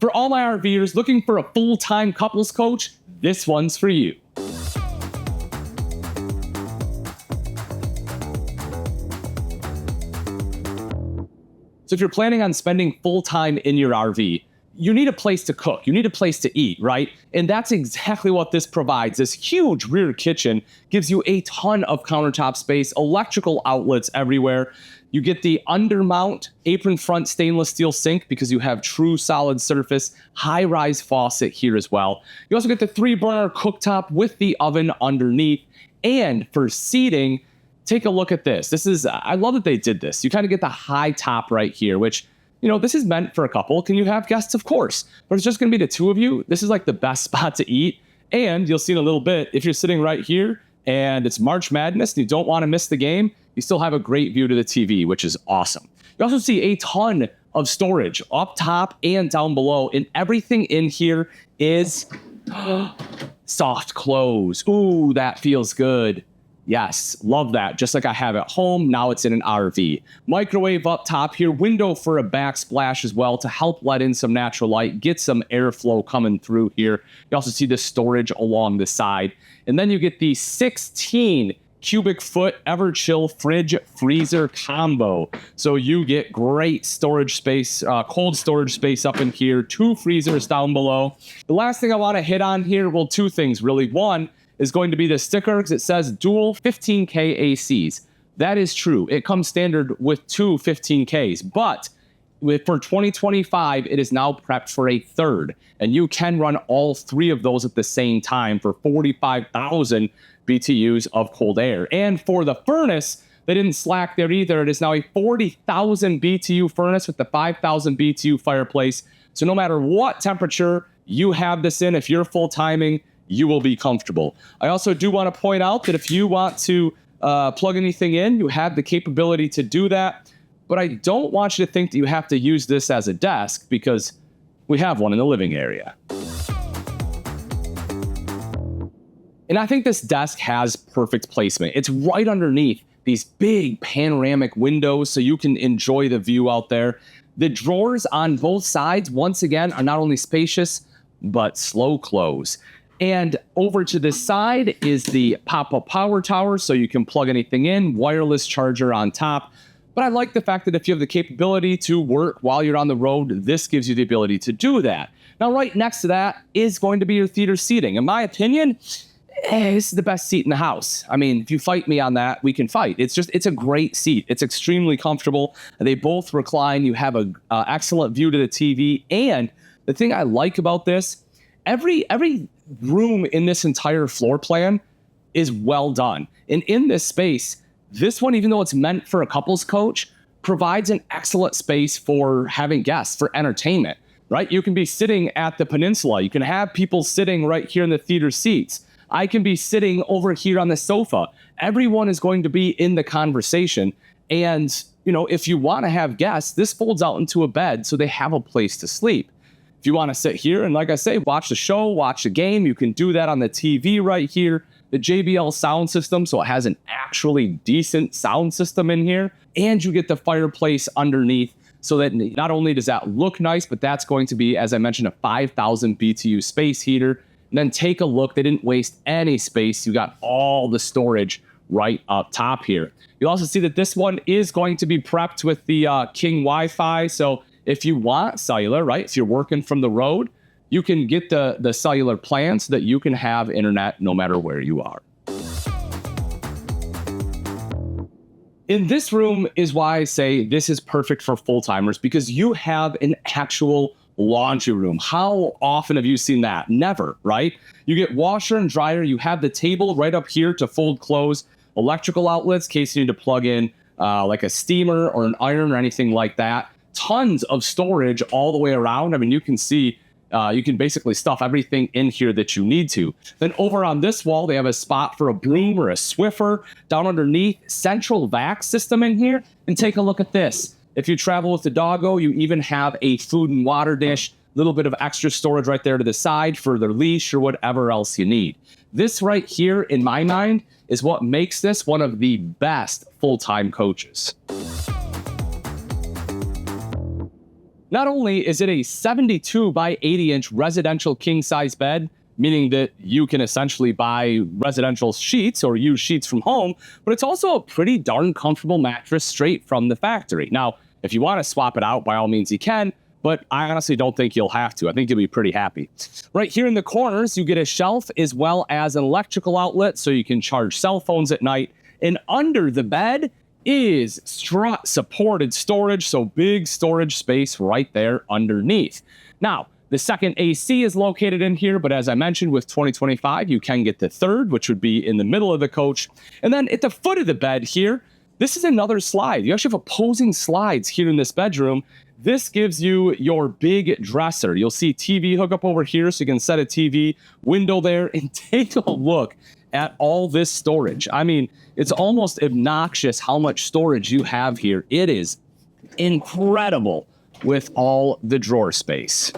For all my RVers looking for a full-time couples coach, this one's for you. So if you're planning on spending full time in your RV, you need a place to cook. You need a place to eat, right? And that's exactly what this provides. This huge rear kitchen gives you a ton of countertop space, electrical outlets everywhere. You get the undermount apron front stainless steel sink because you have true solid surface, high-rise faucet here as well. You also get the 3-burner cooktop with the oven underneath. And for seating, take a look at this. I love that they did this. You kind of get the high top right here, which, this is meant for a couple. Can you have guests? Of course. But it's just going to be the two of you. This is like the best spot to eat. And you'll see in a little bit, if you're sitting right here and it's March Madness and you don't want to miss the game, you still have a great view to the TV, which is awesome. You also see a ton of storage up top and down below. And everything in here is soft close. Ooh, that feels good. Yes, love that. Just like I have at home, now it's in an RV. Microwave up top here, window for a backsplash as well to help let in some natural light, get some airflow coming through here. You also see the storage along the side. And then you get the 16 cubic foot Everchill fridge freezer combo. So you get great storage space, cold storage space up in here, 2 freezers down below. The last thing I want to hit on here, well, 2 things really. One is going to be the sticker because it says dual 15K ACs. That is true. It comes standard with 2 15Ks, but for 2025, it is now prepped for a third, and you can run all 3 of those at the same time for 45,000 BTUs of cold air. And for the furnace, they didn't slack there either. It is now a 40,000 BTU furnace with the 5,000 BTU fireplace. So no matter what temperature you have this in, if you're full timing, you will be comfortable. I also do want to point out that if you want to plug anything in, you have the capability to do that. But I don't want you to think that you have to use this as a desk because we have one in the living area. And I think this desk has perfect placement. It's right underneath these big panoramic windows so you can enjoy the view out there. The drawers on both sides, once again, are not only spacious, but slow close. And over to this side is the pop-up power tower, so you can plug anything in, wireless charger on top. But I like the fact that if you have the capability to work while you're on the road, this gives you the ability to do that. Now, right next to that is going to be your theater seating. In my opinion, this is the best seat in the house. I mean, if you fight me on that, we can fight. It's a great seat. It's extremely comfortable. They both recline. You have an excellent view to the TV. And the thing I like about this, every room in this entire floor plan is well done. And in this space, this one, even though it's meant for a couples coach, provides an excellent space for having guests, for entertainment, right? You can be sitting at the peninsula. You can have people sitting right here in the theater seats. I can be sitting over here on the sofa. Everyone is going to be in the conversation. And, if you want to have guests, this folds out into a bed so they have a place to sleep. If you want to sit here and, like I say, watch the show, watch the game, you can do that on the TV right here. The JBL sound system, so it has an actually decent sound system in here. And you get the fireplace underneath so that not only does that look nice, but that's going to be, as I mentioned, a 5,000 BTU space heater. And then take a look. They didn't waste any space. You got all the storage right up top here. You'll also see that this one is going to be prepped with the King Wi-Fi. So if you want cellular, right, if you're working from the road, you can get the cellular plan so that you can have internet no matter where you are. In this room is why I say this is perfect for full-timers, because you have an actual laundry room. How often have you seen that? Never, right? You get washer and dryer. You have the table right up here to fold clothes, electrical outlets in case you need to plug in like a steamer or an iron or anything like that. Tons of storage all the way around. I mean, you can see, you can basically stuff everything in here that you need to. Then over on this wall, they have a spot for a broom or a Swiffer. Down underneath, central vac system in here. And take a look at this. If you travel with the doggo, you even have a food and water dish, a little bit of extra storage right there to the side for their leash or whatever else you need. This right here, in my mind, is what makes this one of the best full-time coaches. Not only is it a 72 by 80 inch residential king size bed, meaning that you can essentially buy residential sheets or use sheets from home, but it's also a pretty darn comfortable mattress straight from the factory. Now, if you want to swap it out, by all means you can, but I honestly don't think you'll have to. I think you'll be pretty happy. Right here in the corners, you get a shelf as well as an electrical outlet so you can charge cell phones at night. And under the bed is strut supported storage, so big storage space right there underneath. Now, the second AC is located in here, but as I mentioned, with 2025, you can get the third, which would be in the middle of the coach. And then at the foot of the bed here, this is another slide. You actually have opposing slides here in this bedroom. This gives you your big dresser. You'll see TV hookup over here, so you can set a TV window there, and take a look at all this storage. I mean, it's almost obnoxious how much storage you have here. It is incredible with all the drawer space.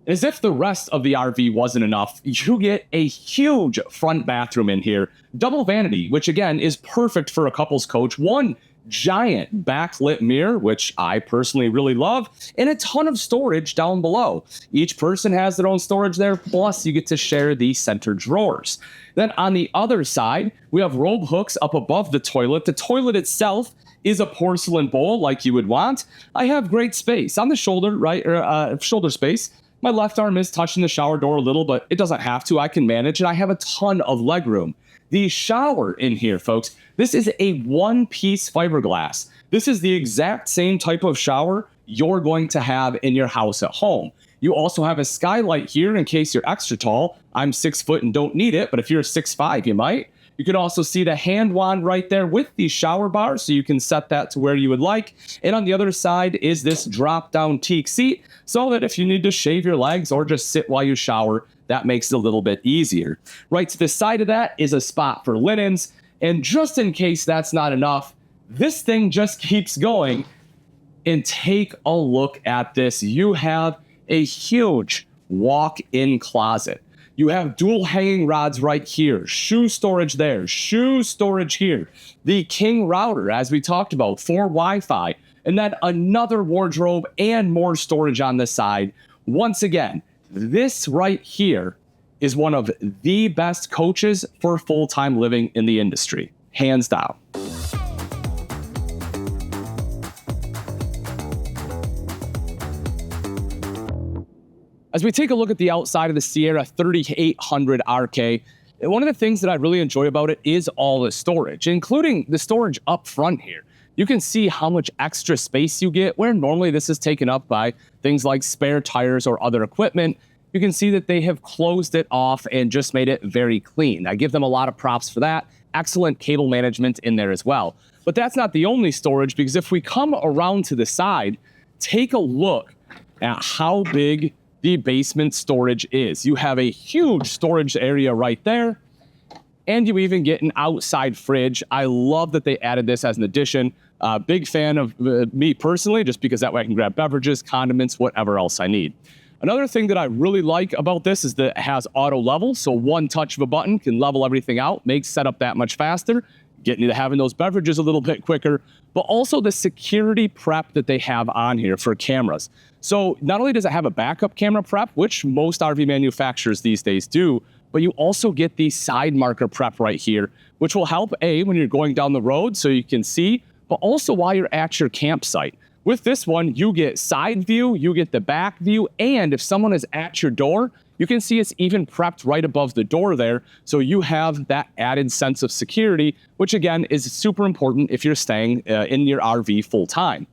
As if the rest of the RV wasn't enough, you get a huge front bathroom in here. Double vanity, which again is perfect for a couple's coach. One giant backlit mirror, which I personally really love, and a ton of storage down below. Each person has their own storage there, plus you get to share the center drawers. Then on the other side, we have robe hooks up above the toilet. The toilet itself is a porcelain bowl like you would want. I have great space on the shoulder, shoulder space. My left arm is touching the shower door a little, but it doesn't have to. I can manage, and I have a ton of legroom. The shower in here, folks, this is a one-piece fiberglass. This is the exact same type of shower you're going to have in your house at home. You also have a skylight here in case you're extra tall. I'm 6 foot and don't need it, but if you're 6'5", you might. You can also see the hand wand right there with the shower bar, so you can set that to where you would like. And on the other side is this drop-down teak seat, so that if you need to shave your legs or just sit while you shower, that makes it a little bit easier. Right to the side of that is a spot for linens. And just in case that's not enough, this thing just keeps going. And take a look at this. You have a huge walk-in closet. You have dual hanging rods right here, shoe storage there, shoe storage here, the King router, as we talked about, for Wi-Fi, and then another wardrobe and more storage on the side. Once again, this right here is one of the best coaches for full-time living in the industry, hands down. As we take a look at the outside of the Sierra 3800 RK, one of the things that I really enjoy about it is all the storage, including the storage up front here. You can see how much extra space you get, where normally this is taken up by things like spare tires or other equipment. You can see that they have closed it off and just made it very clean. I give them a lot of props for that. Excellent cable management in there as well. But that's not the only storage, because if we come around to the side, take a look at how big the basement storage is. You have a huge storage area right there, and you even get an outside fridge. I love that they added this as an addition. Big fan of me personally, just because that way I can grab beverages, condiments, whatever else I need. Another thing that I really like about this is that it has auto level, so one touch of a button can level everything out, makes setup that much faster, getting you to having those beverages a little bit quicker, but also the security prep that they have on here for cameras. So not only does it have a backup camera prep, which most RV manufacturers these days do, but you also get the side marker prep right here, which will help when you're going down the road so you can see, but also while you're at your campsite. With this one, you get side view, you get the back view, and if someone is at your door, you can see it's even prepped right above the door there, so you have that added sense of security, which again is super important if you're staying in your RV full time.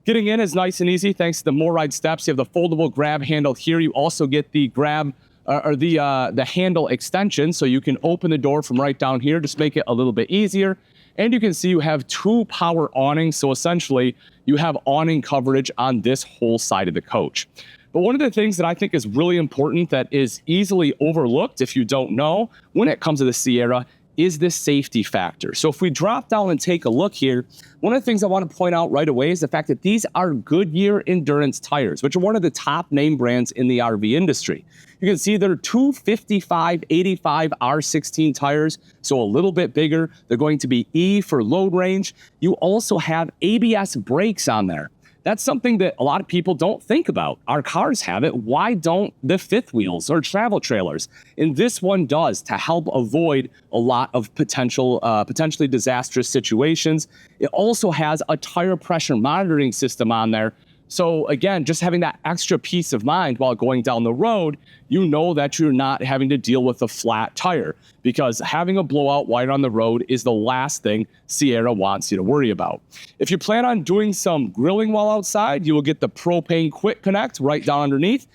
Getting in is nice and easy thanks to the MORryde steps. You have the foldable grab handle here. You also get the grab the handle extension, so you can open the door from right down here, just make it a little bit easier. And you can see you have 2 power awnings, so essentially you have awning coverage on this whole side of the coach. But one of the things that I think is really important that is easily overlooked if you don't know when it comes to the Sierra is this safety factor. So if we drop down and take a look here, one of the things I want to point out right away is the fact that these are Goodyear Endurance tires, which are one of the top name brands in the RV industry. You can see they're 255/85 R16 tires, so a little bit bigger. They're going to be E for load range. You also have ABS brakes on there. That's something that a lot of people don't think about. Our cars have it. Why don't the fifth wheels or travel trailers? And this one does, to help avoid a lot of potentially disastrous situations. It also has a tire pressure monitoring system on there. So again, just having that extra peace of mind while going down the road, you know that you're not having to deal with a flat tire, because having a blowout while on the road is the last thing Sierra wants you to worry about. If you plan on doing some grilling while outside, you will get the propane quick connect right down underneath.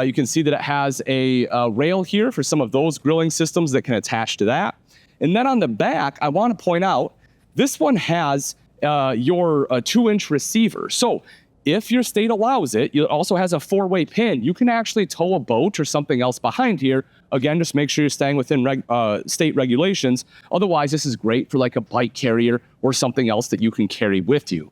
You can see that it has a rail here for some of those grilling systems that can attach to that. And then on the back, I want to point out, this one has your 2-inch receiver. So if your state allows it, it also has a 4-way pin. You can actually tow a boat or something else behind here. Again, just make sure you're staying within state regulations. Otherwise, this is great for like a bike carrier or something else that you can carry with you.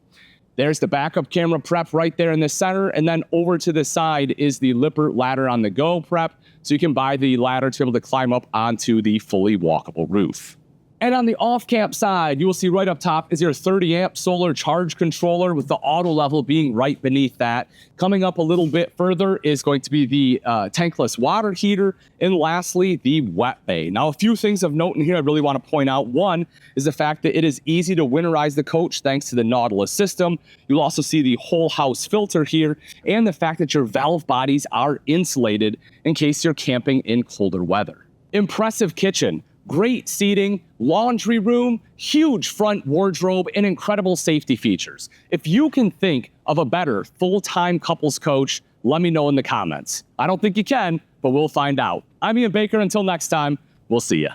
There's the backup camera prep right there in the center. And then over to the side is the Lippert ladder on the go prep. So you can buy the ladder to be able to climb up onto the fully walkable roof. And on the off-camp side, you will see right up top is your 30-amp solar charge controller with the auto level being right beneath that. Coming up a little bit further is going to be the tankless water heater. And lastly, the wet bay. Now, a few things of note in here I really want to point out. One is the fact that it is easy to winterize the coach thanks to the Nautilus system. You'll also see the whole house filter here, and the fact that your valve bodies are insulated in case you're camping in colder weather. Impressive kitchen. Great seating, laundry room, huge front wardrobe, and incredible safety features. If you can think of a better full-time couples coach, let me know in the comments. I don't think you can, but we'll find out. I'm Ian Baker. Until next time, we'll see ya.